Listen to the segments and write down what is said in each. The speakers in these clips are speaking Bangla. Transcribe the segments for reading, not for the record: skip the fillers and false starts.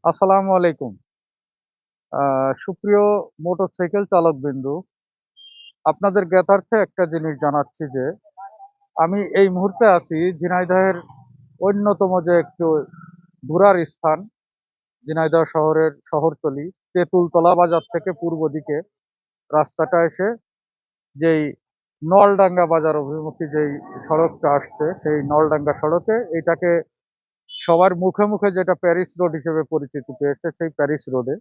আসসালামু আলাইকুম। সুপ্রিয় মোটরসাইকেল চালকবৃন্দ, আপনাদের জ্ঞাতার্থে একটা জিনিস জানাচ্ছি যে, আমি এই মুহূর্তে আছি ঝিনাইদহের অন্যতম যে একটু ঘোরার স্থান, ঝিনাইদহ শহরের শহরতলি, তেঁতুলতলা বাজার থেকে পূর্ব দিকে রাস্তাটা এসে যেই নলডাঙ্গা বাজার অভিমুখী যেই সড়কটা আসছে, সেই নলডাঙ্গা সড়কে এটাকে সবার মুখে মুখে যেটা প্যারিস রোড হিসেবে পরিচিতি পেয়েছে, সেই প্যারিস রোডে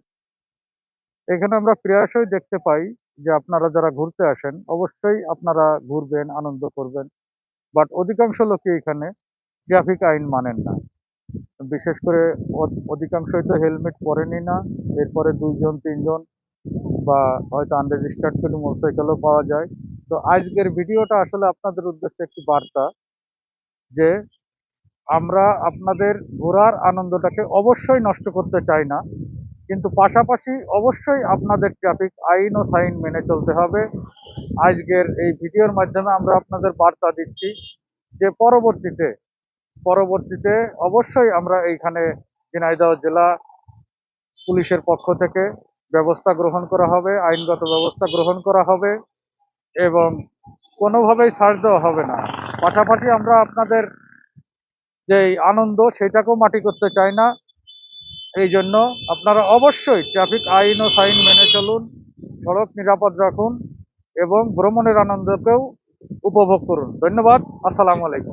এখানে আমরা প্রায়শই দেখতে পাই যে আপনারা যারা ঘুরতে আসেন অবশ্যই আপনারা ঘুরবেন, আনন্দ করবেন। বাট অধিকাংশ লোকই এখানে ট্রাফিক আইন মানেন না। বিশেষ করে অধিকাংশই তো হেলমেট পরেনই না। এরপরে ২ জন ৩ জন বা হয়তো আনরেজিস্টার্ড কোনো মোটরসাইকেলও পাওয়া যায়। তো আজকের ভিডিওটা আসলে আপনাদের উদ্দেশ্যে একটি বার্তা যে আমরা আপনাদের ঘোরার আনন্দটাকে অবশ্যই নষ্ট করতে চাই না। কিন্তু পাশাপাশি অবশ্যই আপনাদের ট্রাফিক আইন ও সাইন মেনে চলতে হবে। আজকের এই ভিডিওর মাধ্যমে আমরা আপনাদের বার্তা দিচ্ছি যে পরবর্তীতে অবশ্যই আমরা এইখানে ঝিনাইদহ জেলা পুলিশের পক্ষ থেকে ব্যবস্থা গ্রহণ করা হবে, আইনগত ব্যবস্থা গ্রহণ করা হবে এবং কোনোভাবেই ছাড় দেওয়া হবে না। পাশাপাশি আমরা আপনাদের যে আনন্দ সেটাকেও মাটি করতে চাই না। এই জন্য আপনারা অবশ্যই ট্রাফিক আইন ও সাইন মেনে চলুন, সড়ক নিরাপদ রাখুন এবং ভ্রমণের আনন্দকেও উপভোগ করুন। ধন্যবাদ। আসসালামু আলাইকুম।